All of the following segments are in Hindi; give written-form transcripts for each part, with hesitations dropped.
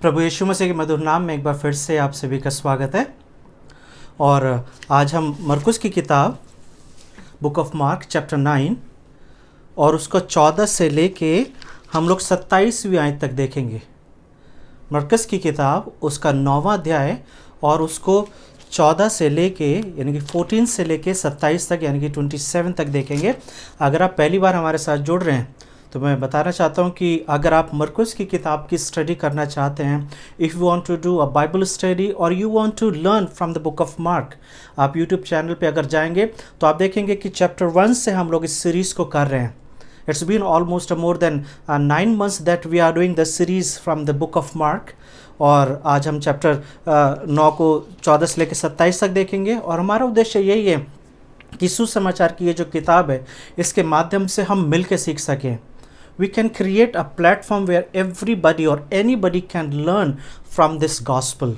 प्रभु यीशु मसीह के मधुर नाम में एक बार फिर से आप सभी का स्वागत है। और आज हम मरकुस की किताब बुक ऑफ मार्क चैप्टर 9 और उसको 14 से लेके हम लोग 27वीं आयत तक देखेंगे। मरकुस की किताब उसका 9वां अध्याय और उसको 14 से लेके यानी कि 14 से लेके 27 तक यानी कि 27 तक देखेंगे। अगर आप पहली बार हमारे साथ जुड़ रहे हैं तो मैं बताना चाहता हूं कि अगर आप मरकुस की किताब की स्टडी करना चाहते हैं, if you want to do a Bible study और you want to learn from the book of Mark, आप यूट्यूब चैनल पे अगर जाएंगे तो आप देखेंगे कि चैप्टर 1 से हम लोग इस सीरीज़ को कर रहे हैं। It's been almost more than 9 months that we are doing the series from the book of Mark. और आज हम चैप्टर 9 को 14 से लेकर 27 तक देखेंगे। और हमारा उद्देश्य यही है कि सुसमाचार की ये जो किताब है इसके माध्यम से हम मिल के सीख सकें। We can create a platform where everybody or anybody can learn from this gospel.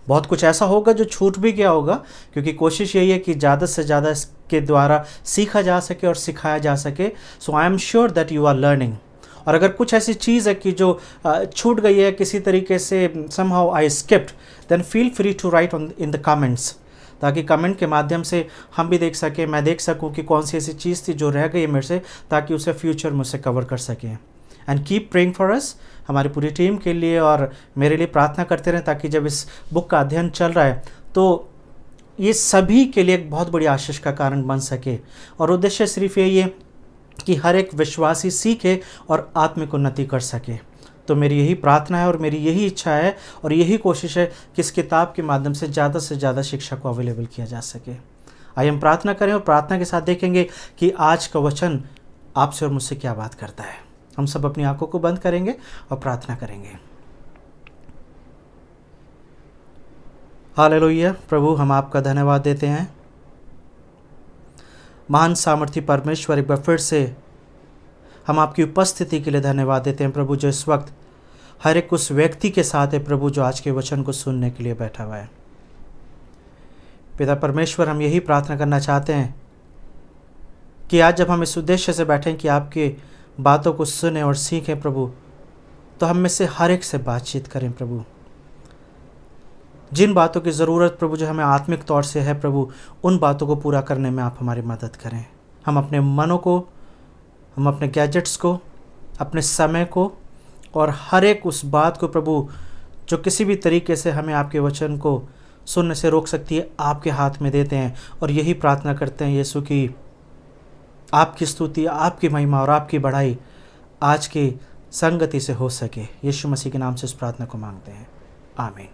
बहुत कुछ ऐसा होगा जो छूट भी गया होगा, क्योंकि कोशिश यही है कि ज़्यादा से ज़्यादा इसके द्वारा सीखा जा सके और सिखाया जा सके। So I am sure that you are learning. और अगर कुछ ऐसी चीज़ है कि जो छूट गई है किसी तरीके से, somehow I skipped, then feel free to write in the comments, ताकि कमेंट के माध्यम से हम भी देख सकें, मैं देख सकूं कि कौन सी ऐसी चीज़ थी जो रह गई है मेरे से, ताकि उसे फ्यूचर में उसे कवर कर सकें। And keep praying for us, हमारी पूरी टीम के लिए और मेरे लिए प्रार्थना करते रहें, ताकि जब इस बुक का अध्ययन चल रहा है तो ये सभी के लिए एक बहुत बड़ी आशीष का कारण बन सके। और उद्देश्य सिर्फ यही है कि हर एक विश्वासी सीखे और आत्मिक उन्नति कर सके। तो मेरी यही प्रार्थना है और मेरी यही इच्छा है और यही कोशिश है कि इस किताब के माध्यम से ज़्यादा शिक्षा को अवेलेबल किया जा सके। आइए हम प्रार्थना करें और प्रार्थना के साथ देखेंगे कि आज का वचन आपसे और मुझसे क्या बात करता है। हम सब अपनी आंखों को बंद करेंगे और प्रार्थना करेंगे। हालेलुया। प्रभु, हम आपका धन्यवाद देते हैं। महान सामर्थी परमेश्वर, एक बार फिर से हम आपकी उपस्थिति के लिए धन्यवाद देते हैं प्रभु, जो इस वक्त हर एक उस व्यक्ति के साथ है प्रभु जो आज के वचन को सुनने के लिए बैठा हुआ है। पिता परमेश्वर, हम यही प्रार्थना करना चाहते हैं कि आज जब हम इस उद्देश्य से बैठें कि आपकी बातों को सुने और सीखें प्रभु, तो हम में से हर एक से बातचीत करें प्रभु। जिन बातों की ज़रूरत प्रभु जो हमें आत्मिक तौर से है प्रभु, उन बातों को पूरा करने में आप हमारी मदद करें। हम अपने मनों को, हम अपने गैजेट्स को, अपने समय को और हर एक उस बात को प्रभु जो किसी भी तरीके से हमें आपके वचन को सुनने से रोक सकती है, आपके हाथ में देते हैं। और यही प्रार्थना करते हैं यीशु की आपकी स्तुति, आपकी महिमा और आपकी बढ़ाई आज की संगति से हो सके। यीशु मसीह के नाम से इस प्रार्थना को मांगते हैं, आमीन।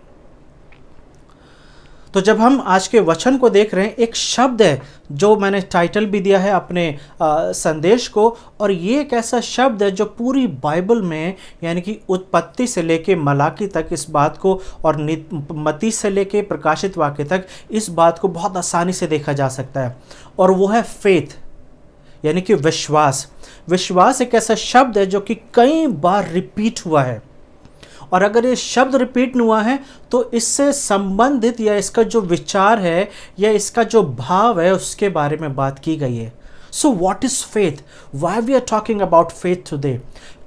तो जब हम आज के वचन को देख रहे हैं, एक शब्द है जो मैंने टाइटल भी दिया है अपने संदेश को, और ये एक ऐसा शब्द है जो पूरी बाइबल में यानी कि उत्पत्ति से लेके मलाकी तक इस बात को, और मत्ती से लेके प्रकाशित वाक्य तक इस बात को बहुत आसानी से देखा जा सकता है। और वो है फेथ, यानी कि विश्वास। विश्वास एक ऐसा शब्द है जो कि कई बार रिपीट हुआ है, और अगर ये शब्द रिपीट हुआ है तो इससे संबंधित या इसका जो विचार है या इसका जो भाव है उसके बारे में बात की गई है। So what is faith? Why we are talking about faith today?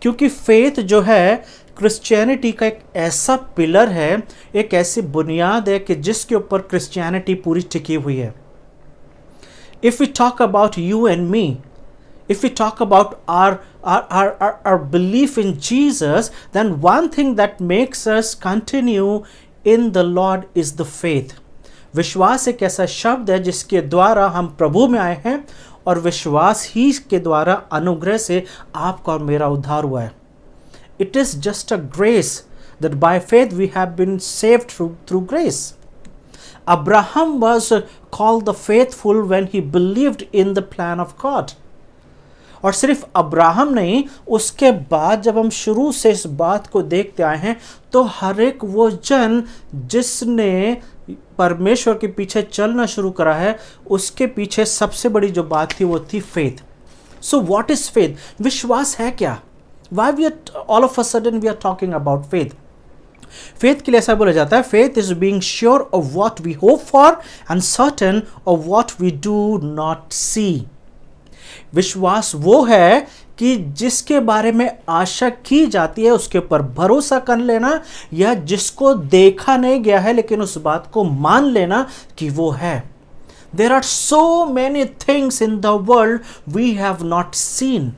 क्योंकि फेथ जो है क्रिश्चियनिटी का एक ऐसा पिलर है, एक ऐसी बुनियाद है कि जिसके ऊपर क्रिश्चियनिटी पूरी टिकी हुई है। If we talk about you and me, if we talk about our belief in Jesus, then one thing that makes us continue in the Lord is the faith. विश्वास एक ऐसा शब्द है जिसके द्वारा हम प्रभु में आए हैं, और विश्वास ही के द्वारा अनुग्रह से आपका और मेरा उद्धार हुआ है। It is just a grace that by faith we have been saved through grace. Abraham was called the faithful when he believed in the plan of God. और सिर्फ अब्राहम नहीं, उसके बाद जब हम शुरू से इस बात को देखते आए हैं तो हर एक वो जन जिसने परमेश्वर के पीछे चलना शुरू करा है, उसके पीछे सबसे बड़ी जो बात थी वो थी faith. So what is faith? विश्वास है क्या? Why we are all of a sudden we are talking about faith? Faith के लिए ऐसा बोला जाता है, faith is being sure of what we hope for and certain of what we do not see. विश्वास वो है कि जिसके बारे में आशा की जाती है उसके ऊपर भरोसा कर लेना, या जिसको देखा नहीं गया है लेकिन उस बात को मान लेना कि वो है। There are so many things in the world we have not seen.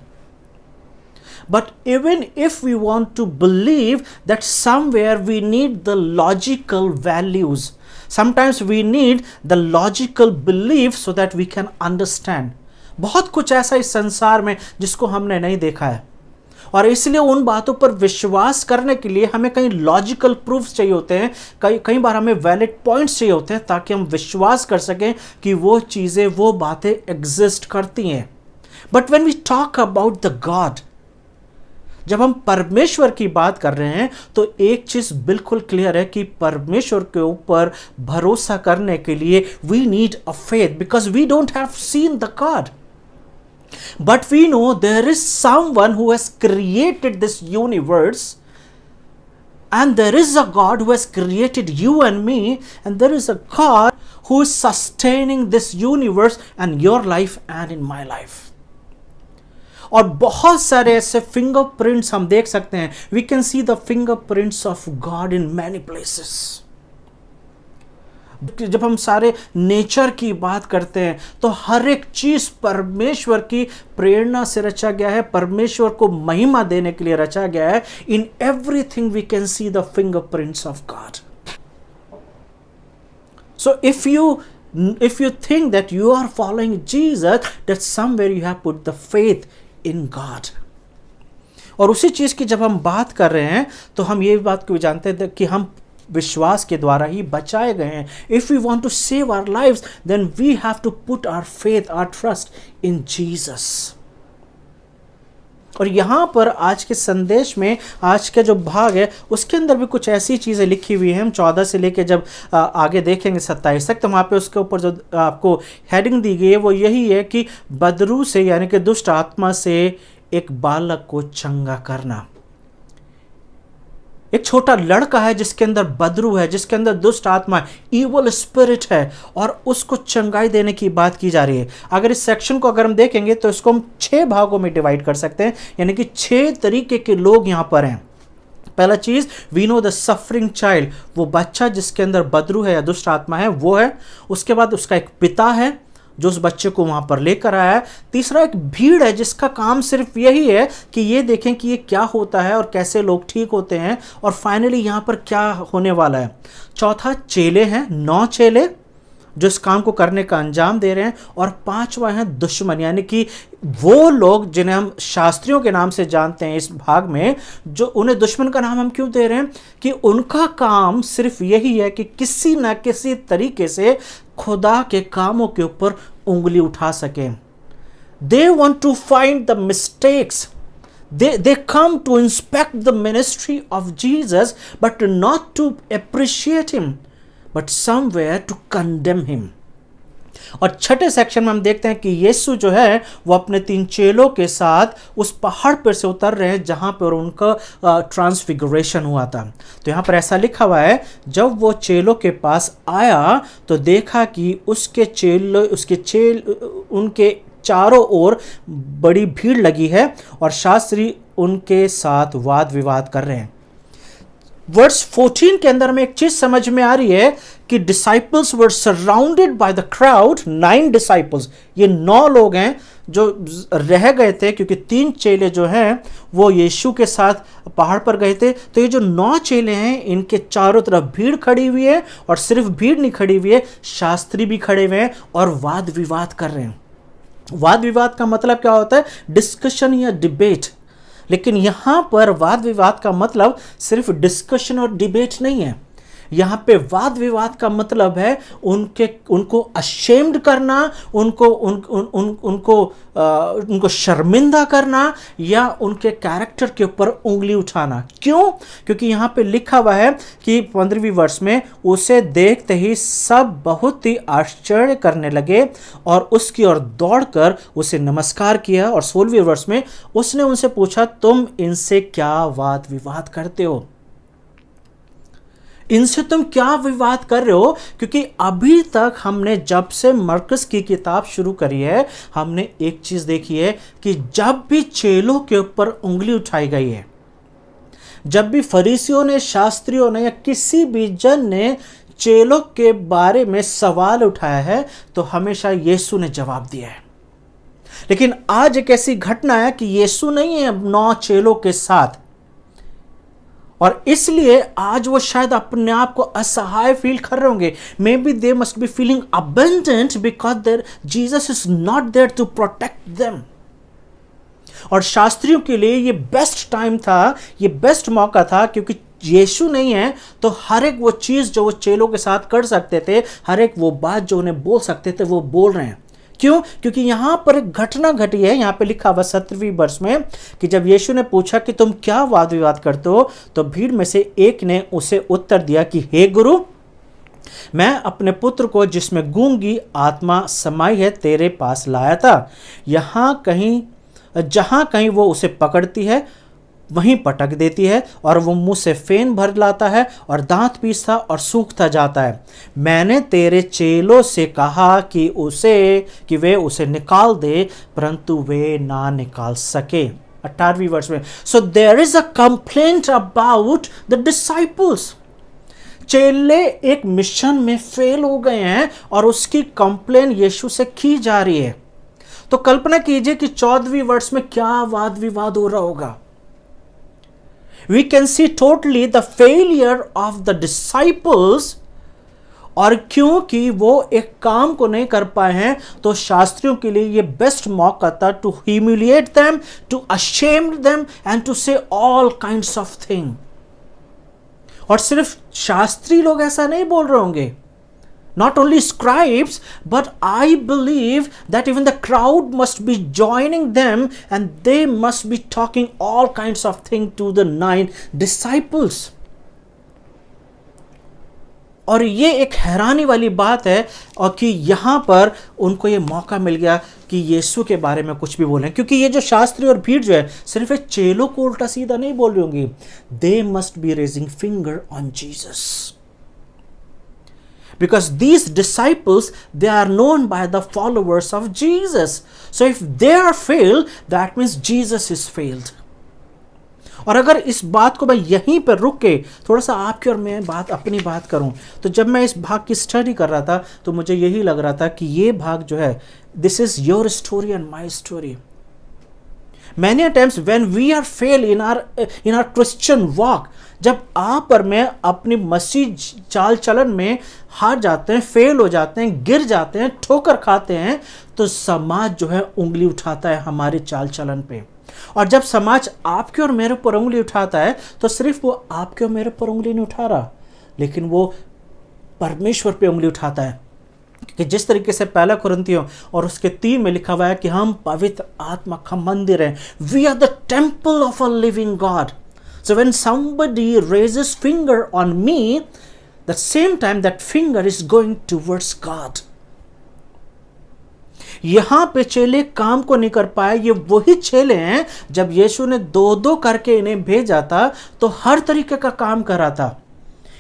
But even if we want to believe that somewhere we need the logical values, sometimes we need the logical belief so that we can understand. बहुत कुछ ऐसा इस संसार में जिसको हमने नहीं देखा है, और इसलिए उन बातों पर विश्वास करने के लिए हमें कई लॉजिकल प्रूफ्स चाहिए होते हैं, कई बार हमें वैलिड पॉइंट्स चाहिए होते हैं ताकि हम विश्वास कर सकें कि वो चीज़ें, वो बातें एग्जिस्ट करती हैं। But when we talk about the God, जब हम परमेश्वर की बात कर रहे हैं तो एक चीज़ बिल्कुल क्लियर है कि परमेश्वर के ऊपर भरोसा करने के लिए we need a faith, because we don't have seen the God. But we know there is someone who has created this universe, and there is a God who has created you and me, and there is a God who is sustaining this universe and your life and in my life. और बहुत सारे ऐसे फिंगरप्रिंट्स हम देख सकते हैं. We can see the fingerprints of God in many places. जब हम सारे नेचर की बात करते हैं तो हर एक चीज परमेश्वर की प्रेरणा से रचा गया है, परमेश्वर को महिमा देने के लिए रचा गया है. In everything we can see the fingerprints of God. So if you think that you are following Jesus, that somewhere you have put the faith in God. और उसी चीज की जब हम बात कर रहे हैं तो हम ये बात को जानते हैं कि हम विश्वास के द्वारा ही बचाए गए हैं. If we want to save our lives, then we have to put our faith, our trust in Jesus. और यहां पर आज के संदेश में, आज का जो भाग है उसके अंदर भी कुछ ऐसी चीजें लिखी हुई हैं. हम 14 से लेके जब आगे देखेंगे 27 तक, तो वहां पे उसके ऊपर जो आपको हेडिंग दी गई है वो यही है कि बदरू से, यानी कि दुष्ट आत्मा से एक बालक को चंगा करना. एक छोटा लड़का है जिसके अंदर बदरू है, जिसके अंदर दुष्ट आत्मा, इवल स्पिरिट है, और उसको चंगाई देने की बात की जा रही है. अगर इस सेक्शन को अगर हम देखेंगे तो इसको हम 6 भागों में डिवाइड कर सकते हैं, यानी कि 6 तरीके के लोग यहां पर हैं. पहला चीज, we know the suffering child, वो बच्चा जिसके अंदर बदरू है या दुष्ट आत्मा है वो है. उसके बाद उसका एक पिता है जो उस बच्चे को वहां पर लेकर आया है. तीसरा एक भीड़ है जिसका काम सिर्फ यही है कि ये देखें कि ये क्या होता है और कैसे लोग ठीक होते हैं, और फाइनली यहां पर क्या होने वाला है. चौथा चेले हैं, 9 चेले जो इस काम को करने का अंजाम दे रहे हैं. और 5वां है दुश्मन, यानी कि वो लोग जिन्हें हम शास्त्रियों के नाम से जानते हैं इस भाग में, जो उन्हें दुश्मन का नाम हम क्यों दे रहे हैं कि उनका काम सिर्फ यही है कि किसी न किसी तरीके से खुदा के कामों के ऊपर उंगली उठा सकें. They want to find the mistakes. They come to inspect the ministry of Jesus, but not to appreciate him, but somewhere to condemn him. और 6ठे सेक्शन में हम देखते हैं कि यीशु जो है वो अपने 3 चेलों के साथ उस पहाड़ पर से उतर रहे हैं जहां पर उनका ट्रांसफिगरेशन हुआ था. तो यहां पर ऐसा लिखा हुआ है, जब वो चेलों के पास आया तो देखा कि उनके चारों ओर बड़ी भीड़ लगी है और शास्त्री उनके साथ वाद विवाद कर रहे हैं. वर्स 14 के अंदर में एक चीज समझ में आ रही है कि disciples were surrounded by the crowd. 9 disciples, ये 9 लोग हैं जो रह गए थे, क्योंकि 3 चेले जो हैं वो यीशु के साथ पहाड़ पर गए थे. तो ये जो 9 चेले हैं इनके चारों तरफ भीड़ खड़ी हुई है, और सिर्फ भीड़ नहीं खड़ी हुई है, शास्त्री भी खड़े हुए हैं और वाद विवाद कर रहे हैं. वाद विवाद का मतलब क्या होता है? डिस्कशन या डिबेट. लेकिन यहां पर वाद विवाद का मतलब सिर्फ डिस्कशन और डिबेट नहीं है. यहाँ पे वाद विवाद का मतलब है उनको अशेम्ड करना, उनको शर्मिंदा करना, या उनके कैरेक्टर के ऊपर उंगली उठाना. क्यों? क्योंकि यहाँ पे लिखा हुआ है कि 15वीं वर्ष में उसे देखते ही सब बहुत ही आश्चर्य करने लगे और उसकी ओर दौड़कर उसे नमस्कार किया. और 16वीं वर्ष में उसने उनसे पूछा, तुम इनसे क्या वाद विवाद करते हो? इनसे तुम क्या विवाद कर रहे हो? क्योंकि अभी तक हमने जब से मरकुस की किताब शुरू करी है, हमने एक चीज देखी है कि जब भी चेलों के ऊपर उंगली उठाई गई है, जब भी फरीसियों ने, शास्त्रियों ने या किसी भी जन ने चेलों के बारे में सवाल उठाया है, तो हमेशा यीशु ने जवाब दिया है। लेकिन आज एक ऐसी घटना है कि यीशु नहीं है 9 चेलों के साथ, और इसलिए आज वो शायद अपने आप को असहाय फील कर रहे होंगे। Maybe they must be feeling abundant because there Jesus is not there to protect them. और शास्त्रियों के लिए ये बेस्ट टाइम था, ये बेस्ट मौका था, क्योंकि यीशु नहीं है तो हर एक वो चीज जो वो चेलों के साथ कर सकते थे, हर एक वो बात जो उन्हें बोल सकते थे, वो बोल रहे हैं। क्यों? क्योंकि यहां पर एक घटना घटी है। यहां पे लिखा हुआ 17वीं वर्ष में कि जब यीशु ने पूछा कि तुम क्या वाद विवाद करते हो, तो भीड़ में से एक ने उसे उत्तर दिया कि हे गुरु, मैं अपने पुत्र को जिसमें गूंगी आत्मा समाई है तेरे पास लाया था। जहां कहीं वो उसे पकड़ती है वहीं पटक देती है, और वो मुंह से फेन भर लाता है और दांत पीसता और सूखता जाता है। मैंने तेरे चेलों से कहा कि वे उसे निकाल दे, परंतु वे ना निकाल सके। 18वीं वर्ष में, so there is a complaint about the disciples. चेले एक मिशन में फेल हो गए हैं और उसकी कंप्लेन यीशु से की जा रही है। तो कल्पना कीजिए कि 14वीं वर्ष में क्या वाद विवाद हो रहा होगा। We can see totally the failure of the disciples, और क्योंकि वो एक काम को नहीं कर पाए हैं, तो शास्त्रियों के लिए ये बेस्ट मौका था to humiliate them, to ashame them and to say all kinds of things। और सिर्फ शास्त्री लोग ऐसा नहीं बोल रहे होंगे, not only scribes, but I believe that even the crowd must be joining them and they must be talking all kinds of things to the 9 disciples। और ये एक हैरानी वाली बात है, और कि यहाँ पर उनको ये मौका मिल गया कि यीशु के बारे में कुछ भी बोलें, क्योंकि ये जो शास्त्री और भीड़ जो है सिर्फ एक चेलों को उल्टा सीधा नहीं बोल रही होंगी। They must be raising finger on Jesus, because these disciples, they are known by the followers of Jesus। So if they are failed, that means Jesus is failed। और अगर इस बात को मैं यहीं पर रुक के थोड़ा सा आपकी और मैं अपनी बात करूं, तो जब मैं इस भाग की स्टडी कर रहा था तो मुझे यही लग रहा था कि ये भाग जो है, this is your story and my story. Many times when we are fail in our Christian walk, जब आप और मैं अपनी मसीह चाल चलन में हार जाते हैं, फेल हो जाते हैं, गिर जाते हैं, ठोकर खाते हैं, तो समाज जो है उंगली उठाता है हमारे चाल चलन पे। और जब समाज आपके और मेरे पर उंगली उठाता है, तो सिर्फ वो आपके और मेरे पर उंगली नहीं उठा रहा, लेकिन वो परमेश्वर पे उंगली उठाता है। कि जिस तरीके से पहला कुरिन्थियों और उसके 3 में लिखा हुआ है कि हम पवित्र आत्मा का मंदिर हैं, we are the temple of a living God. So when somebody raises finger on me, the same time that finger is going towards God. यहां पे चेले काम को नहीं कर पाए। ये वही चेले हैं जब यीशु ने 2-2 करके इन्हें भेजा था, तो हर तरीके का काम करा था।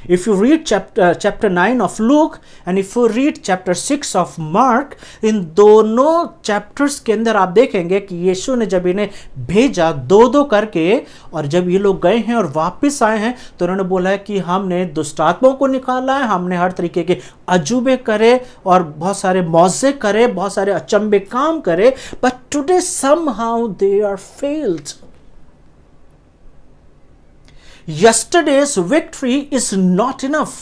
If you read chapter 9 of Luke and if you read chapter 6 of Mark, इन दोनों चैप्टर्स के अंदर आप देखेंगे कि यीशु ने जब इन्हें भेजा 2-2 करके, और जब ये लोग गए हैं और वापस आए हैं, तो उन्होंने बोला है कि हमने दुष्ट आत्माओं को निकाला है, हमने हर तरीके के अजूबे करे और बहुत सारे मौजे करे, बहुत सारे अचंबे काम करे, but today somehow they are failed। Yesterday's victory is not enough.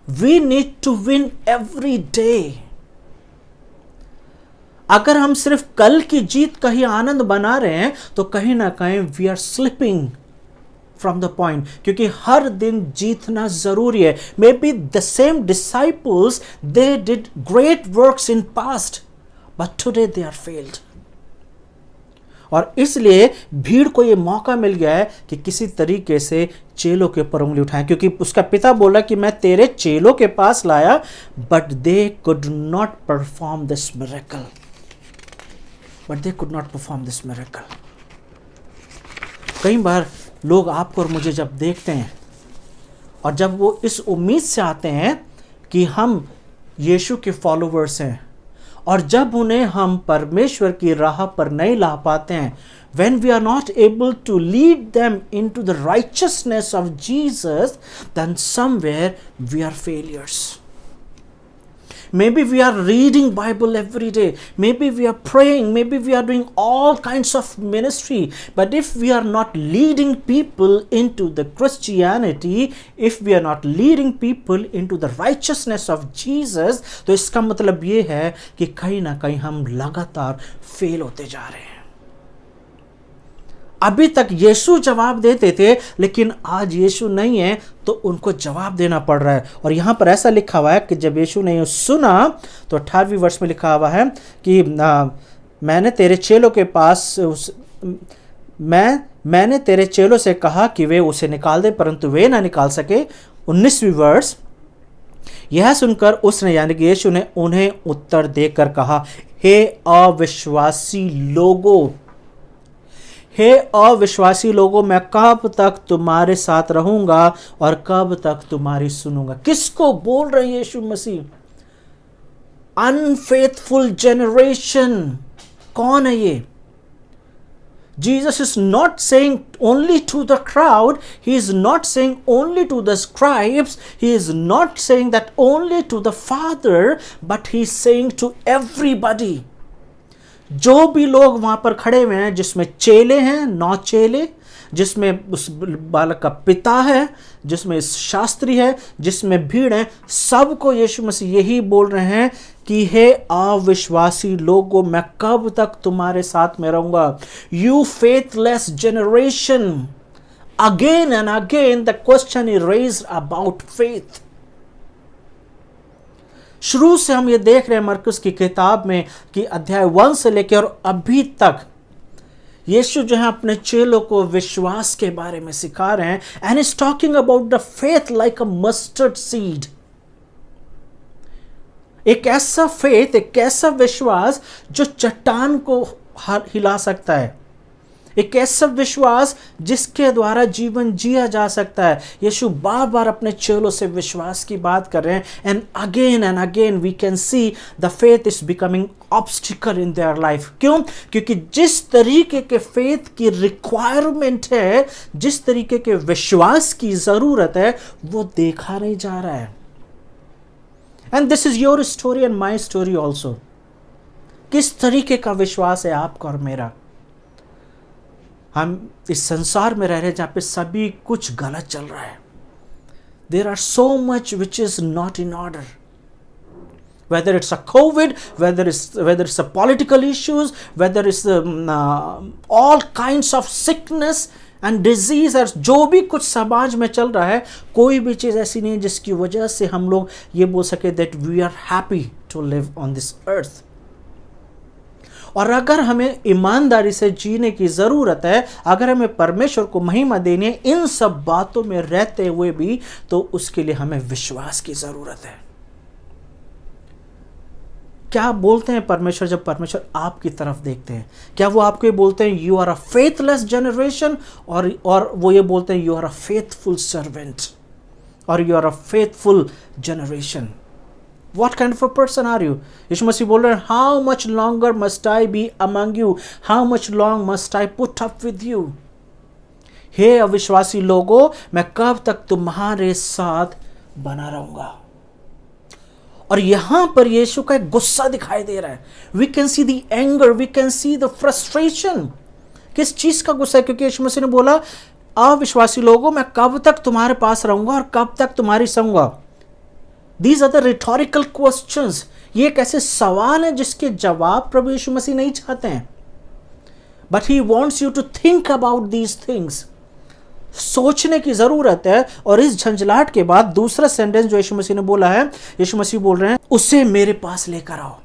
We need to win every day। अगर हम सिर्फ कल की जीत का ही आनंद बना रहे हैं, तो कहीं ना कहीं we are slipping from the point, क्योंकि हर दिन जीतना जरूरी है। Maybe the same disciples, they did great works in past, but today they are failed। और इसलिए भीड़ को ये मौका मिल गया है कि किसी तरीके से चेलों के ऊपर उंगली उठाएं, क्योंकि उसका पिता बोला कि मैं तेरे चेलों के पास लाया, but they could not perform this miracle. कई बार लोग आपको और मुझे जब देखते हैं और जब वो इस उम्मीद से आते हैं कि हम यीशु के फॉलोवर्स हैं, और जब उन्हें हम परमेश्वर की राह पर नहीं ला पाते हैं, when we are not able to lead them into the righteousness of Jesus, then somewhere we are failures. Maybe we are reading Bible every day, maybe we are praying, maybe we are doing all kinds of ministry, but if we are not leading people into the Christianity, if we are not leading people into the righteousness of Jesus, तो इसका मतलब ये है कि कहीं ना कहीं हम लगातार फेल होते जा रहे हैं। अभी तक यीशु जवाब देते थे, लेकिन आज यीशु नहीं है तो उनको जवाब देना पड़ रहा है। और यहाँ पर ऐसा लिखा हुआ है कि जब यीशु ने सुना तो 18वीं वर्ष में लिखा हुआ है कि मैंने तेरे चेलों के पास मैंने तेरे चेलों से कहा कि वे उसे निकाल दे, परंतु वे ना निकाल सके। 19वीं वर्ष, यह सुनकर उसने यानी कि यीशु ने उन्हें उत्तर देकर कहा, हे अविश्वासी लोगों, हे अविश्वासी लोगों, मैं कब तक तुम्हारे साथ रहूंगा और कब तक तुम्हारी सुनूंगा। किसको बोल रहे हैं यीशु मसीह? Unfaithful generation. कौन है ये? Jesus is not saying only to the crowd, he is not saying only to the scribes, he is not saying that only to the Father, but he is saying to everybody. जो भी लोग वहां पर खड़े हुए हैं, जिसमें चेले हैं, 9 चेले, जिसमें उस बालक का पिता है, जिसमें शास्त्री है, जिसमें भीड़ है, सबको यीशु मसीह यही बोल रहे हैं कि हे अविश्वासी लोगों, मैं कब तक तुम्हारे साथ में रहूंगा। You faithless generation. Again and again the question is raised about faith. शुरू से हम ये देख रहे हैं मरकुस की किताब में कि अध्याय 1 से लेकर और अभी तक यीशु जो है अपने चेलों को विश्वास के बारे में सिखा रहे हैं। And is talking about the faith like a mustard seed. एक ऐसा फेथ, एक ऐसा विश्वास जो चट्टान को हिला सकता है, एक ऐसा विश्वास जिसके द्वारा जीवन जिया जा सकता है। यीशु बार बार अपने चेलों से विश्वास की बात कर रहे हैं। And again we can see the faith is becoming obstacle in their life. क्यों? क्योंकि जिस तरीके के फेथ की रिक्वायरमेंट है, जिस तरीके के विश्वास की जरूरत है, वो देखा नहीं जा रहा है। And this is your story and my story also. किस तरीके का विश्वास है आपका और मेरा? हम इस संसार में रह रहे हैं जहां पे सभी कुछ गलत चल रहा है। There are so much which is not in order, whether it's a COVID, whether it's a political issues, whether it's all kinds of sickness and disease, और जो भी कुछ समाज में चल रहा है, कोई भी चीज़ ऐसी नहीं है जिसकी वजह से हम लोग ये बोल सके that we are happy to live on this earth। और अगर हमें ईमानदारी से जीने की ज़रूरत है, अगर हमें परमेश्वर को महिमा देनी है इन सब बातों में रहते हुए भी, तो उसके लिए हमें विश्वास की ज़रूरत है। क्या बोलते हैं परमेश्वर जब परमेश्वर आपकी तरफ देखते हैं? क्या वो आपको ये बोलते हैं you are a faithless generation, और वो ये बोलते हैं you are a faithful servant, और you are a faithful generation? What kind of a person are you? Yeshu Masih बोल रहे हैं, how much longer must I be among you? How much long must I put up with you? हे अविश्वासी लोगों, मैं कब तक तुम्हारे साथ बना रहूंगा। और यहां पर यीशु का एक गुस्सा दिखाई दे रहा है। We can see the anger, we can see the frustration. किस चीज का गुस्सा है? क्योंकि यीशु मसीह ने बोला, अविश्वासी लोगों, मैं कब तक तुम्हारे पास रहूंगा और कब तक तुम्हारी संगूंगा। These are the rhetorical questions. ये एक ऐसे सवाल है जिसके जवाब प्रभु यीशु मसीह नहीं चाहते हैं। But he wants you to think about these things. सोचने की जरूरत है। और इस झंझलाहट के बाद दूसरा सेंटेंस जो यीशु मसीह ने बोला है, यीशु मसीह बोल रहे हैं, उसे मेरे पास लेकर आओ।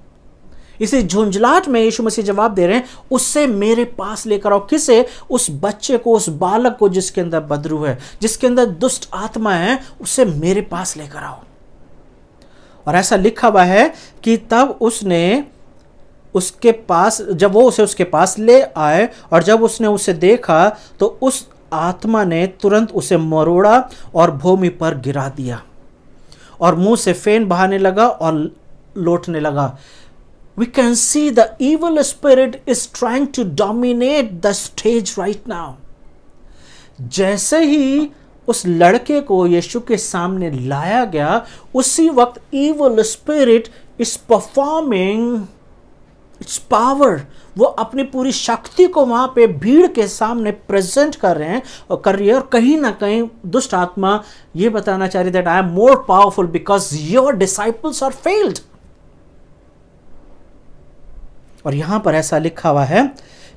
इसे झुंझलाहट में यीशु मसीह जवाब दे रहे हैं, उससे मेरे पास लेकर आओ। किसे? उस बच्चे को, उस बालक को जिसके अंदर बदरू है, जिसके अंदर दुष्ट आत्मा है, उसे मेरे पास लेकर आओ। और ऐसा लिखा हुआ है कि तब उसने उसके पास, जब वो उसे उसके पास ले आए और जब उसने उसे देखा तो उस आत्मा ने तुरंत उसे मरोड़ा और भूमि पर गिरा दिया और मुंह से फेन बहाने लगा और लौटने लगा। We can see the evil spirit is trying to dominate the stage right now. जैसे ही उस लड़के को यीशु के सामने लाया गया, उसी वक्त evil spirit is performing its power. वो अपनी पूरी शक्ति को वहां पे भीड़ के सामने प्रेजेंट कर रहे हैं और कर रही है, और कहीं ना कहीं दुष्ट आत्मा ये बताना चाह रही that I am more powerful because your disciples are failed. और यहां पर ऐसा लिखा हुआ है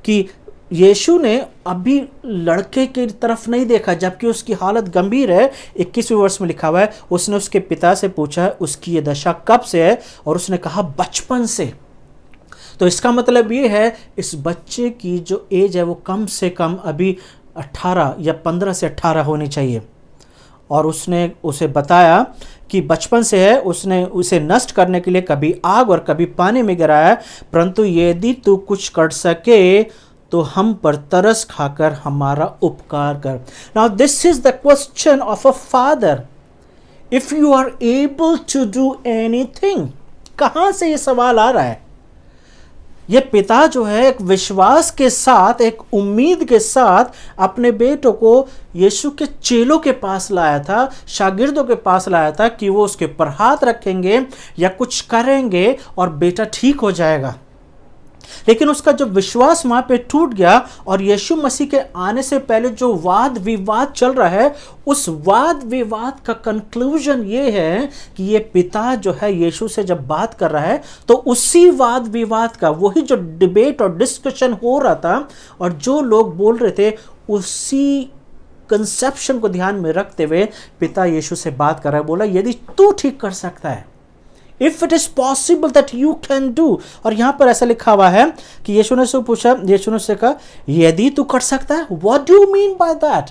कि यीशु ने अभी लड़के की तरफ नहीं देखा जबकि उसकी हालत गंभीर है। 21वें वर्ष में लिखा हुआ है, उसने उसके पिता से पूछा उसकी ये दशा कब से है, और उसने कहा बचपन से। तो इसका मतलब ये है इस बच्चे की जो एज है वो कम से कम अभी 18 या 15 से 18 होनी चाहिए। और उसने उसे बताया कि बचपन से है, उसने उसे नष्ट करने के लिए कभी आग और कभी पानी में गिराया, परंतु यदि तू कुछ कर सके तो हम पर तरस खाकर हमारा उपकार कर। Now this is the question of a father, if you are able to do anything. कहां से ये सवाल आ रहा है? ये पिता जो है एक विश्वास के साथ, एक उम्मीद के साथ अपने बेटों को यीशु के चेलों के पास लाया था, शागिर्दों के पास लाया था कि वो उसके ऊपर हाथ रखेंगे या कुछ करेंगे और बेटा ठीक हो जाएगा। लेकिन उसका जो विश्वास वहां पे टूट गया और यीशु मसीह के आने से पहले जो वाद विवाद चल रहा है, उस वाद विवाद का कंक्लूजन ये है कि ये पिता जो है यीशु से जब बात कर रहा है तो उसी वाद विवाद का, वही जो डिबेट और डिस्कशन हो रहा था और जो लोग बोल रहे थे, उसी कंसेप्शन को ध्यान में रखते हुए पिता यीशु से बात कर रहा है। बोला यदि तू ठीक कर सकता है, if it is possible that you can do. और यहां पर ऐसा लिखा हुआ है कि यीशु ने से पूछा, यीशु ने से कहा यदि तू कर सकता है, what do you mean by that?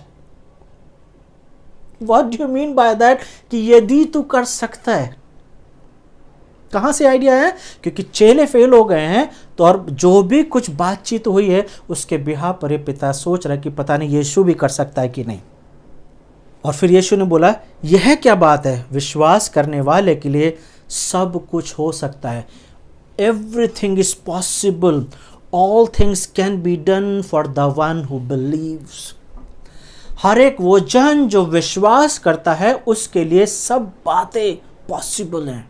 What do you mean by that कि यदि तू कर सकता है? कहां से आइडिया है? क्योंकि चेले फेल हो गए हैं, तो और जो भी कुछ बातचीत हुई है उसके बिहार पर ये पिता सोच रहा है कि पता नहीं यीशु भी कर सकता है कि नहीं। और फिर यीशु ने बोला यह क्या बात है, विश्वास करने वाले के लिए सब कुछ हो सकता है। Everything is possible, all things can be done for the one who believes. हर एक वो जन जो विश्वास करता है उसके लिए सब बातें पॉसिबल हैं।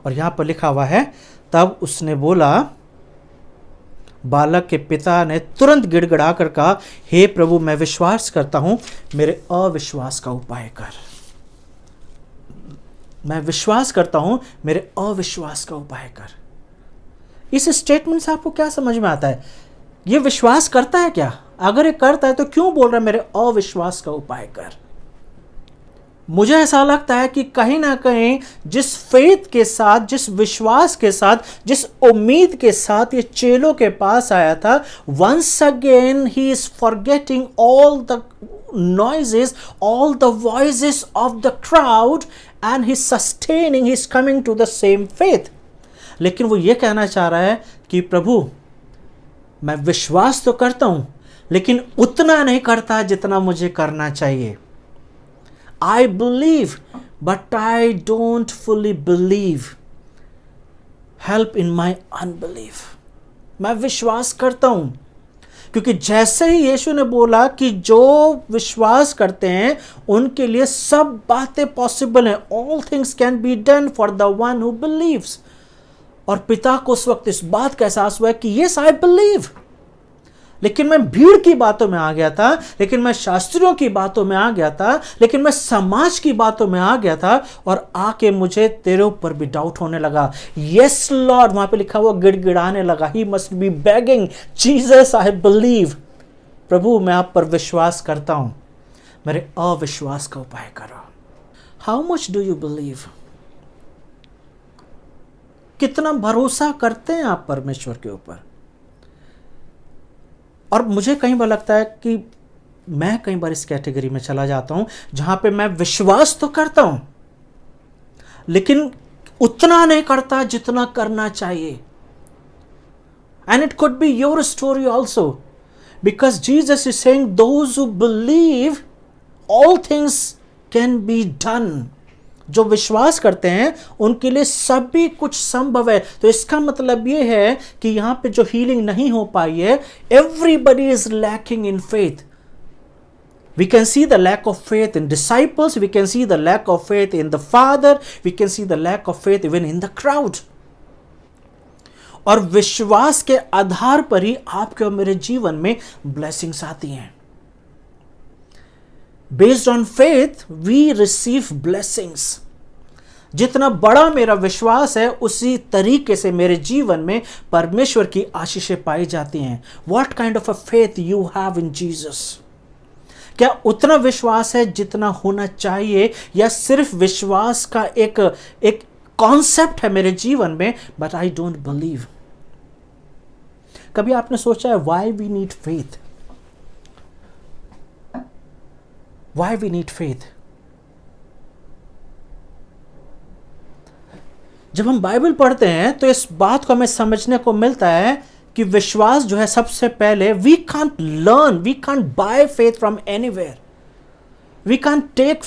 और यहां पर लिखा हुआ है, तब उसने बोला, बालक के पिता ने तुरंत गिड़गिड़ा कर कहा, हे प्रभु मैं विश्वास करता हूं, मेरे अविश्वास का उपाय कर। मैं विश्वास करता हूं, मेरे अविश्वास का उपाय कर। इस स्टेटमेंट से आपको क्या समझ में आता है? ये विश्वास करता है क्या? अगर ये करता है तो क्यों बोल रहा है मेरे अविश्वास का उपाय कर? मुझे ऐसा लगता है कि कहीं ना कहीं जिस फेथ के साथ, जिस विश्वास के साथ, जिस उम्मीद के साथ ये चेलों के पास आया था, once again he is forgetting all the noises, all the voices of the crowd, and he's sustaining, he's coming to the same faith. लेकिन वो ये कहना चाह रहा है कि प्रभु मैं विश्वास तो करता हूं लेकिन उतना नहीं करता जितना मुझे करना चाहिए। I believe but I don't fully believe. Help in my unbelief. मैं विश्वास करता हूं, क्योंकि जैसे ही यीशु ने बोला कि जो विश्वास करते हैं उनके लिए सब बातें पॉसिबल हैं, all things can be done for the one who beliefs. और पिता को उस वक्त इस बात का एहसास हुआ कि यस आई बिलीव, लेकिन मैं भीड़ की बातों में आ गया था, लेकिन मैं शास्त्रियों की बातों में आ गया था, लेकिन मैं समाज की बातों में आ गया था, और आके मुझे तेरे ऊपर भी डाउट होने लगा। यस लॉर्ड, वहां पे लिखा हुआ गिड़गिड़ाने लगा, he must be begging, Jesus I believe, प्रभु मैं आप पर विश्वास करता हूं, मेरे अविश्वास का उपाय करो। How much do you believe? कितना भरोसा करते हैं आप परमेश्वर के ऊपर? और मुझे कई बार लगता है कि मैं कई बार इस कैटेगरी में चला जाता हूं जहां पे मैं विश्वास तो करता हूं लेकिन उतना नहीं करता जितना करना चाहिए। And it could be your story also. Because Jesus is saying, those who believe, all things can be done. जो विश्वास करते हैं उनके लिए सभी कुछ संभव है। तो इसका मतलब ये है कि यहाँ पे जो हीलिंग नहीं हो पाई है, everybody is lacking in faith. We can see the lack of faith in disciples, we can see the lack of faith in the Father, we can see the lack of faith even in the crowd. और विश्वास के आधार पर ही आपके और मेरे जीवन में ब्लेसिंग्स आती हैं। Based on faith, we receive blessings. जितना बड़ा मेरा विश्वास है, उसी तरीके से मेरे जीवन में परमेश्वर की आशीषें पाई जाती हैं। What kind of a faith you have in Jesus? क्या उतना विश्वास है जितना होना चाहिए, या सिर्फ विश्वास का एक कॉन्सेप्ट है मेरे जीवन में, बट आई डोंट बिलीव? कभी आपने सोचा है why we need faith? Why we need faith? जब हम बाइबल पढ़ते हैं तो इस बात को हमें समझने को मिलता है कि विश्वास जो है, सबसे पहले we can't learn, we can't buy faith from anywhere, we can't take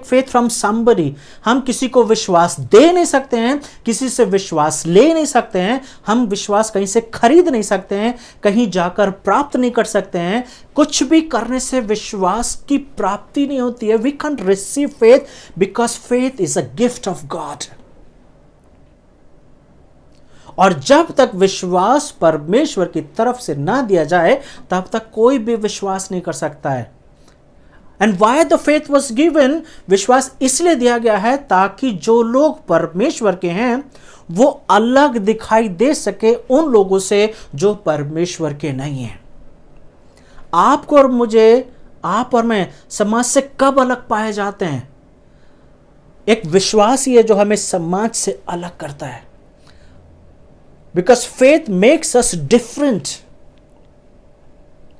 faith from somebody. हम किसी को विश्वास दे नहीं सकते हैं, किसी से विश्वास ले नहीं सकते हैं, हम विश्वास कहीं से खरीद नहीं सकते हैं, कहीं जाकर प्राप्त नहीं कर सकते हैं। कुछ भी करने से विश्वास की प्राप्ति नहीं होती है। We can't receive faith because faith is a gift of God. और जब तक विश्वास परमेश्वर की तरफ से ना दिया जाए, तब तक कोई भी विश्वास नहीं कर सकता है। And why the faith was given, विश्वास इसलिए दिया गया है ताकि जो लोग परमेश्वर के हैं वो अलग दिखाई दे सके उन लोगों से जो परमेश्वर के नहीं हैं। आपको और मुझे, आप और मैं समाज से कब अलग पाए जाते हैं? एक विश्वास ही है जो हमें समाज से अलग करता है। Because faith makes us different.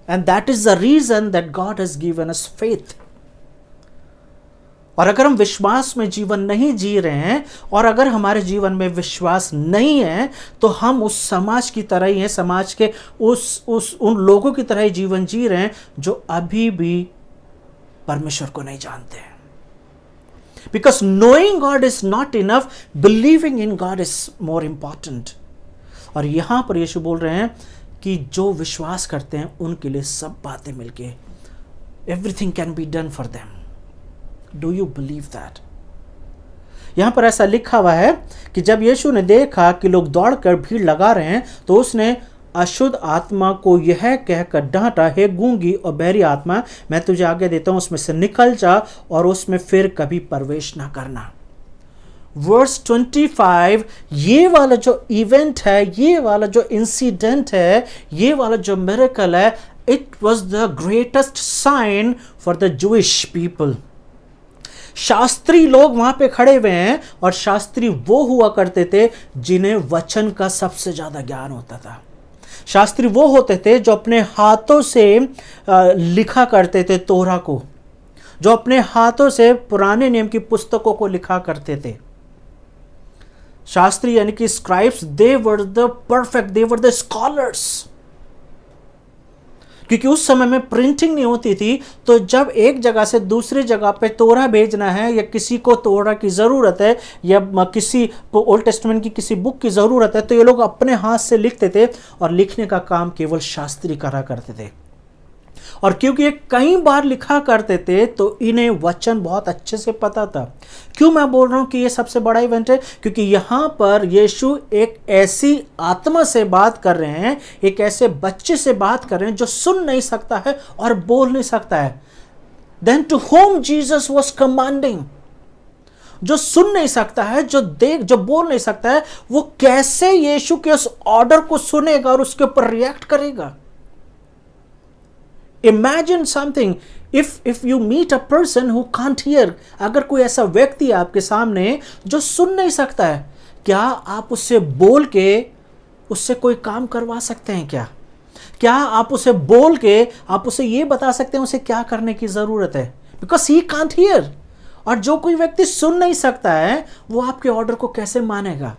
And that is the reason that God has given us faith. और अगर हम विश्वास में जीवन नहीं जी रहे हैं, और अगर हमारे जीवन में विश्वास नहीं है, तो हम उस समाज की तरह ही हैं, समाज के उन लोगों की तरह ही जीवन जी रहे हैं जो अभी भी परमेश्वर को नहीं जानते हैं। Because knowing God is not enough, believing in God is more important. और यहां पर यीशु बोल रहे हैं कि जो विश्वास करते हैं उनके लिए सब बातें मिलके, everything can be done for them. Do you believe that? यहां पर ऐसा लिखा हुआ है कि जब यीशु ने देखा कि लोग दौड़कर भीड़ लगा रहे हैं, तो उसने अशुद्ध आत्मा को यह कहकर डांटा, हे गूंगी और बहरी आत्मा, मैं तुझे आज्ञा देता हूं, उसमें से निकल जा और उसमें फिर कभी प्रवेश ना करना। वर्स 25, ये वाला जो इवेंट है, ये वाला जो इंसिडेंट है, ये वाला जो मिरेकल है, it was the greatest sign for the Jewish people. शास्त्री लोग वहां पे खड़े हुए हैं, और शास्त्री वो हुआ करते थे जिन्हें वचन का सबसे ज्यादा ज्ञान होता था। शास्त्री वो होते थे जो अपने हाथों से लिखा करते थे तोरा को, जो अपने हाथों से पुराने नियम की पुस्तकों को लिखा करते थे। शास्त्री यानी कि scribes, they were the perfect, they were the scholars. क्योंकि उस समय में प्रिंटिंग नहीं होती थी, तो जब एक जगह से दूसरी जगह पे तोरा भेजना है, या किसी को तोरा की ज़रूरत है, या किसी को ओल्ड टेस्टमेंट की किसी बुक की ज़रूरत है, तो ये लोग अपने हाथ से लिखते थे, और लिखने का काम केवल शास्त्री करा करते थे। और क्योंकि ये कई बार लिखा करते थे, तो इन्हें वचन बहुत अच्छे से पता था। क्यों मैं बोल रहा हूं कि ये सबसे बड़ा इवेंट है? क्योंकि यहां पर यीशु एक ऐसी आत्मा से बात कर रहे हैं, एक ऐसे बच्चे से बात कर रहे हैं जो सुन नहीं सकता है और बोल नहीं सकता है। Then to whom Jesus was commanding, जो सुन नहीं सकता है, जो बोल नहीं सकता है, वो कैसे यीशु के उस ऑर्डर को सुनेगा और उसके ऊपर रिएक्ट करेगा? Imagine something, if you meet a person who can't hear, अगर कोई ऐसा व्यक्ति आपके सामने जो सुन नहीं सकता है, क्या आप उससे बोल के उससे कोई काम करवा सकते हैं? क्या आप उसे बोल के आप उसे ये बता सकते हैं उसे क्या करने की जरूरत है? Because he can't hear। और जो कोई व्यक्ति सुन नहीं सकता है, वो आपके ऑर्डर को कैसे मानेगा?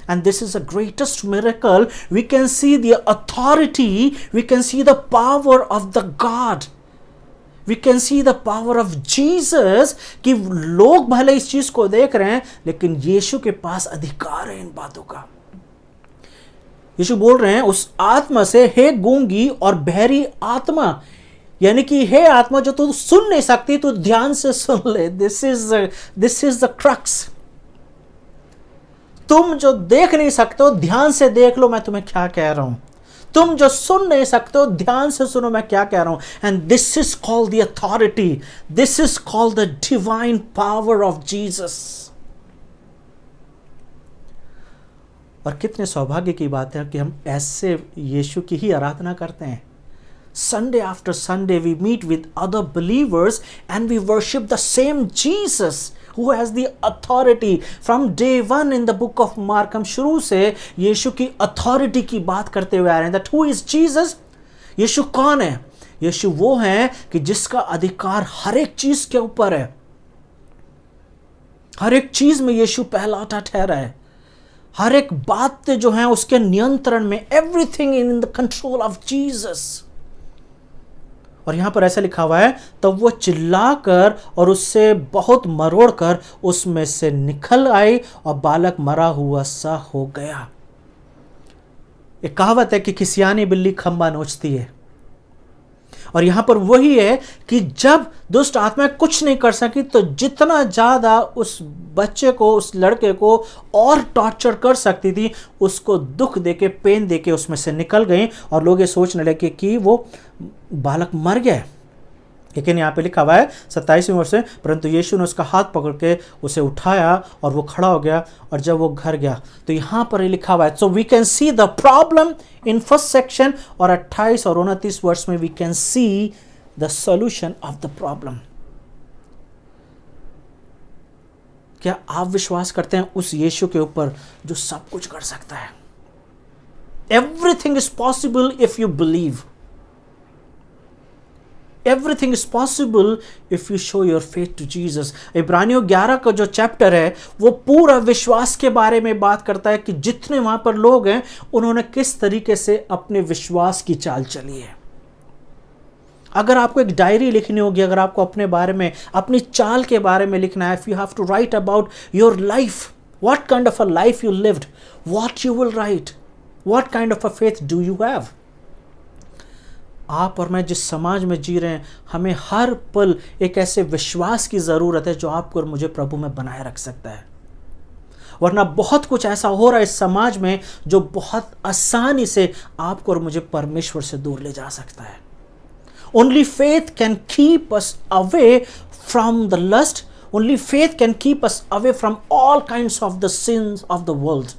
And this is the greatest miracle. We can see the authority, we can see the power of the God. We can see the power of Jesus कि लोग भले इस चीज को देख रहे हैं, लेकिन यीशु के पास अधिकार है इन बातों का। यीशु बोल रहे हैं उस आत्मा से, हे गूंगी और बहरी आत्मा, यानी कि हे आत्मा जो तू सुन नहीं सकती, तू ध्यान से सुन ले। This is the crux. तुम जो देख नहीं सकते हो, ध्यान से देख लो मैं तुम्हें क्या कह रहा हूं। तुम जो सुन नहीं सकते हो, ध्यान से सुनो मैं क्या कह रहा हूं। And this is called the authority, this is called the divine power of Jesus. और कितने सौभाग्य की बात है कि हम ऐसे यीशु की ही आराधना करते हैं। Sunday after Sunday we meet with other believers and we worship the same Jesus who has the authority. From day one in the book of Mark हम शुरू से यीशु की authority की बात करते हुए आ रहे हैं। That who is Jesus? यीशु कौन है? यीशु वो है कि जिसका अधिकार हर एक चीज के ऊपर है। हर एक चीज में यीशु पहलौठा ठहरा है। हर एक बात जो है उसके नियंत्रण में। Everything in the control of Jesus. और यहां पर ऐसा लिखा हुआ है, तब वो चिल्लाकर और उससे बहुत मरोड़कर उसमें से निकल आई और बालक मरा हुआ सा हो गया। एक कहावत है कि खिसियानी बिल्ली खंबा नोचती है। और यहां पर वही है कि जब दुष्ट आत्माएं कुछ नहीं कर सकी, तो जितना ज्यादा उस बच्चे को, उस लड़के को और टॉर्चर कर सकती थी, उसको दुख देके, पेन देके उसमें से निकल गई। और लोग ये सोचने लगे कि वो बालक मर गया। लेकिन यहाँ पे लिखा हुआ है 27वें वर्ष में, परंतु यीशु ने उसका हाथ पकड़ के उसे उठाया और वो खड़ा हो गया। और जब वो घर गया तो यहाँ पर लिखा हुआ है, so we can see the problem in first section. और 28 और 29 वर्ष में we can see the solution of the problem. क्या आप विश्वास करते हैं उस यीशु के ऊपर जो सब कुछ कर सकता है? Everything is possible if you believe. Everything is possible if you show your faith to Jesus. इब्रानियों 11 का जो चैप्टर है वो पूरा विश्वास के बारे में बात करता है कि जितने वहां पर लोग हैं उन्होंने किस तरीके से अपने विश्वास की चाल चली है। अगर आपको एक डायरी लिखनी होगी, अगर आपको अपने बारे में, अपनी चाल के बारे में लिखना है, if you have to write about your life, what kind of a life you lived, what you will write, what kind of a faith do you have? आप और मैं जिस समाज में जी रहे हैं, हमें हर पल एक ऐसे विश्वास की ज़रूरत है जो आपको और मुझे प्रभु में बनाए रख सकता है। वरना बहुत कुछ ऐसा हो रहा है इस समाज में जो बहुत आसानी से आपको और मुझे परमेश्वर से दूर ले जा सकता है। Only faith can keep us away from the lust, only faith can keep us away from all kinds of the sins of the world.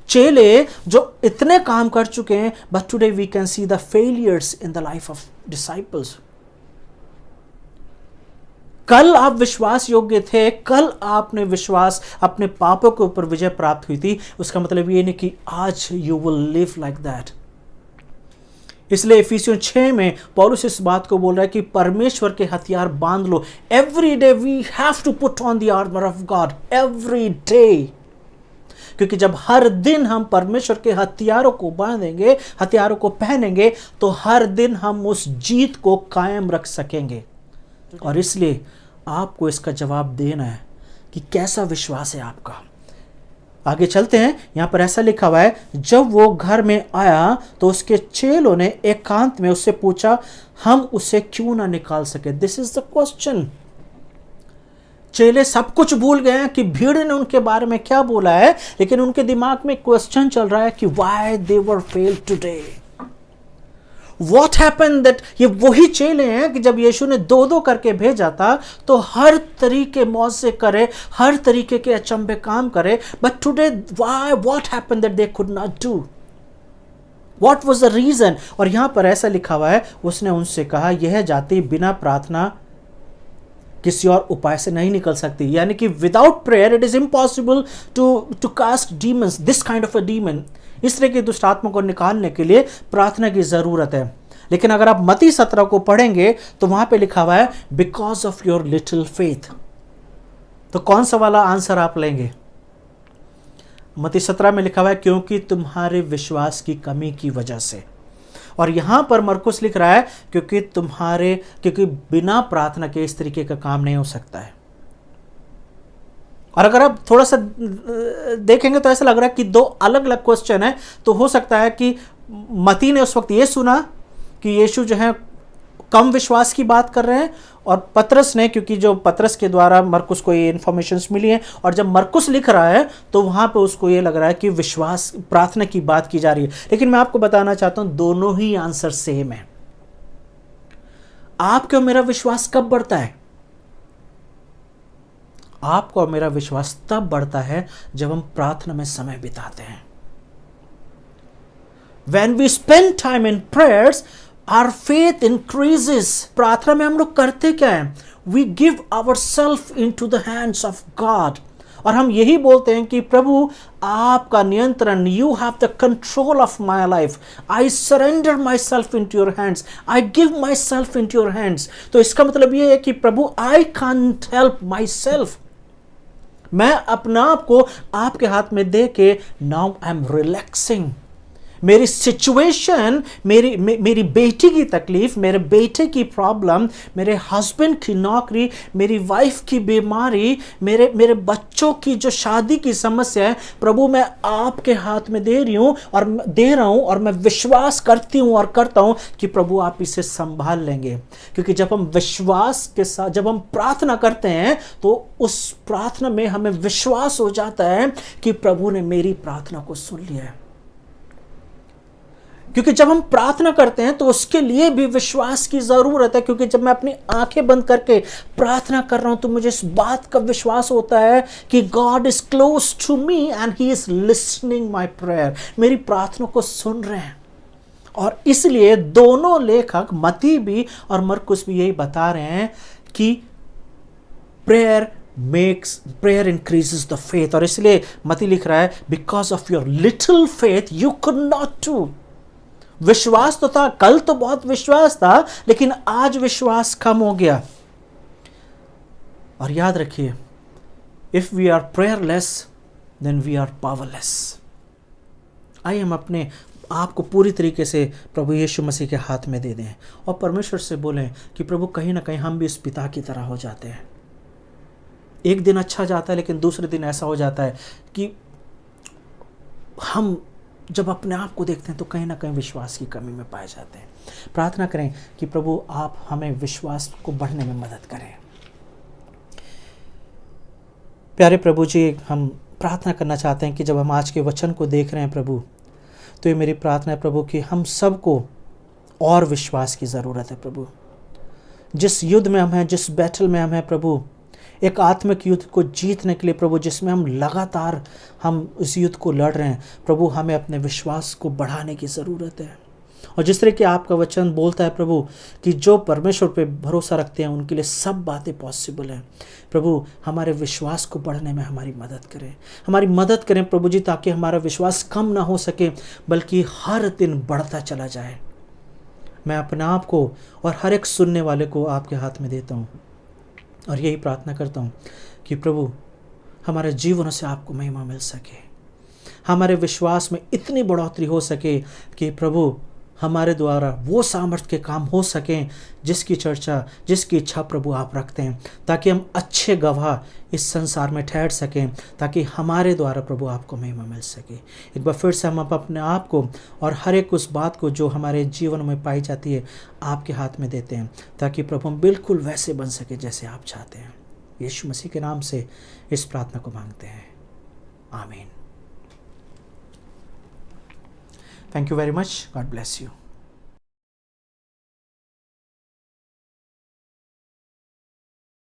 चेले जो इतने काम कर चुके हैं, but today we can see the failures in the life of disciples. कल आप विश्वास योग्य थे, कल आपने विश्वास अपने पापों के ऊपर विजय प्राप्त हुई थी, उसका मतलब ये नहीं कि आज you will live like that. इसलिए इफिसियों 6 में पौलुस इस बात को बोल रहा है कि परमेश्वर के हथियार बांध लो। Every day we have to put on the armour of God, every day. क्योंकि जब हर दिन हम परमेश्वर के हथियारों को बांधेंगे, हथियारों को पहनेंगे, तो हर दिन हम उस जीत को कायम रख सकेंगे। और इसलिए आपको इसका जवाब देना है कि कैसा विश्वास है आपका। आगे चलते हैं। यहां पर ऐसा लिखा हुआ है, जब वो घर में आया तो उसके चेलों ने एकांत में उससे पूछा, हम उसे क्यों ना निकाल सके। This is the question. चेले सब कुछ भूल गए हैं कि भीड़ ने उनके बारे में क्या बोला है, लेकिन उनके दिमाग में क्वेश्चन चल रहा है कि why they were failed today, what happened that. ये वही चेले हैं कि जब यीशु ने 2-2 करके भेजा था तो हर तरीके मौजे करे, हर तरीके के अचंभे काम करे, but today what happened that they could not do, what was the reason. और यहां पर ऐसा लिखा हुआ है, उसने उनसे कहा, यह जाति बिना प्रार्थना किसी और उपाय से नहीं निकल सकती। यानी कि without prayer it is impossible to cast demons, this kind of a demon. इस तरह की दुष्ट आत्मा को निकालने के लिए प्रार्थना की जरूरत है। लेकिन अगर आप मत्ती 17 को पढ़ेंगे तो वहां पे लिखा हुआ है, because of your little faith. तो कौन सा वाला आंसर आप लेंगे? मत्ती 17 में लिखा हुआ है क्योंकि तुम्हारे विश्वास की कमी की वजह से। और यहां पर मरकुस लिख रहा है क्योंकि बिना प्रार्थना के इस तरीके का काम नहीं हो सकता है। और अगर आप थोड़ा सा देखेंगे तो ऐसा लग रहा है कि दो अलग अलग क्वेश्चन है। तो हो सकता है कि मती ने उस वक्त ये सुना कि यीशु जो है कम विश्वास की बात कर रहे हैं, और पतरस ने, क्योंकि जो पतरस के द्वारा मरकुस को ये इन्फॉर्मेशंस मिली है, और जब मरकुस लिख रहा है तो वहां पे उसको ये लग रहा है कि विश्वास प्रार्थना की बात की जा रही है। लेकिन मैं आपको बताना चाहता हूं दोनों ही आंसर सेम है। आपका और मेरा विश्वास कब बढ़ता है? आपका और मेरा विश्वास तब बढ़ता है जब हम प्रार्थना में समय बिताते हैं। When we spend time in prayers, our faith increases. प्रार्थना में हम लोग करते क्या है? We give ourselves into the hands of God. और हम यही बोलते हैं कि प्रभु आपका नियंत्रण, you have the control of my life. I surrender myself into your hands. I give myself into your hands. तो इसका मतलब ये है कि प्रभु I can't help myself. मैं अपना आप को आपके हाथ में दे के now I'm relaxing. मेरी सिचुएशन, मेरी बेटी की तकलीफ, मेरे बेटे की प्रॉब्लम, मेरे हस्बैंड की नौकरी, मेरी वाइफ की बीमारी, मेरे बच्चों की जो शादी की समस्या है, प्रभु मैं आपके हाथ में दे रहा हूँ और मैं विश्वास करती हूँ और करता हूँ कि प्रभु आप इसे संभाल लेंगे। क्योंकि जब हम विश्वास के साथ जब हम प्रार्थना करते हैं तो उस प्रार्थना में हमें विश्वास हो जाता है कि प्रभु ने मेरी प्रार्थना को सुन लिया है। क्योंकि जब हम प्रार्थना करते हैं तो उसके लिए भी विश्वास की जरूरत है। क्योंकि जब मैं अपनी आंखें बंद करके प्रार्थना कर रहा हूं तो मुझे इस बात का विश्वास होता है कि God is close to me and he is listening my prayer. मेरी प्रार्थना को सुन रहे हैं। और इसलिए दोनों लेखक मत्ती भी और मरकुस भी यही बता रहे हैं कि प्रेयर इंक्रीजेस द फेथ। और इसलिए मत्ती लिख रहा है because of your little faith you could not do. विश्वास तो था, कल तो बहुत विश्वास था, लेकिन आज विश्वास कम हो गया। और याद रखिए, if we are prayerless then we are powerless. आइए हम अपने आप को पूरी तरीके से प्रभु यीशु मसीह के हाथ में दे दें और परमेश्वर से बोलें कि प्रभु कहीं ना कहीं हम भी इस पिता की तरह हो जाते हैं। एक दिन अच्छा जाता है लेकिन दूसरे दिन ऐसा हो जाता है कि हम जब अपने आप को देखते हैं तो कहीं ना कहीं विश्वास की कमी में पाए जाते हैं। प्रार्थना करें कि प्रभु आप हमें विश्वास को बढ़ने में मदद करें। प्यारे प्रभु जी, हम प्रार्थना करना चाहते हैं कि जब हम आज के वचन को देख रहे हैं प्रभु, तो ये मेरी प्रार्थना है प्रभु कि हम सबको और विश्वास की ज़रूरत है प्रभु। जिस युद्ध में हम हैं, जिस बैटल में हम हैं प्रभु, एक आत्मिक युद्ध को जीतने के लिए प्रभु, जिसमें हम लगातार इस युद्ध को लड़ रहे हैं प्रभु, हमें अपने विश्वास को बढ़ाने की ज़रूरत है। और जिस तरह कि आपका वचन बोलता है प्रभु कि जो परमेश्वर पे भरोसा रखते हैं उनके लिए सब बातें पॉसिबल हैं। प्रभु हमारे विश्वास को बढ़ने में हमारी मदद करें प्रभु जी, ताकि हमारा विश्वास कम ना हो सके बल्कि हर दिन बढ़ता चला जाए। मैं अपने आप को और हर एक सुनने वाले को आपके हाथ में देता हूँ और यही प्रार्थना करता हूँ कि प्रभु हमारे जीवनों से आपको महिमा मिल सके, हमारे विश्वास में इतनी बढ़ोतरी हो सके कि प्रभु हमारे द्वारा वो सामर्थ्य के काम हो सकें जिसकी इच्छा प्रभु आप रखते हैं, ताकि हम अच्छे गवाह इस संसार में ठहर सकें, ताकि हमारे द्वारा प्रभु आपको महिमा मिल सके। एक बार फिर से हम अपने आप को और हर एक उस बात को जो हमारे जीवन में पाई जाती है आपके हाथ में देते हैं, ताकि प्रभु हम बिल्कुल वैसे बन सके जैसे आप चाहते हैं। यीशु मसीह के नाम से इस प्रार्थना को मांगते हैं, आमीन। Thank you very much. God bless you.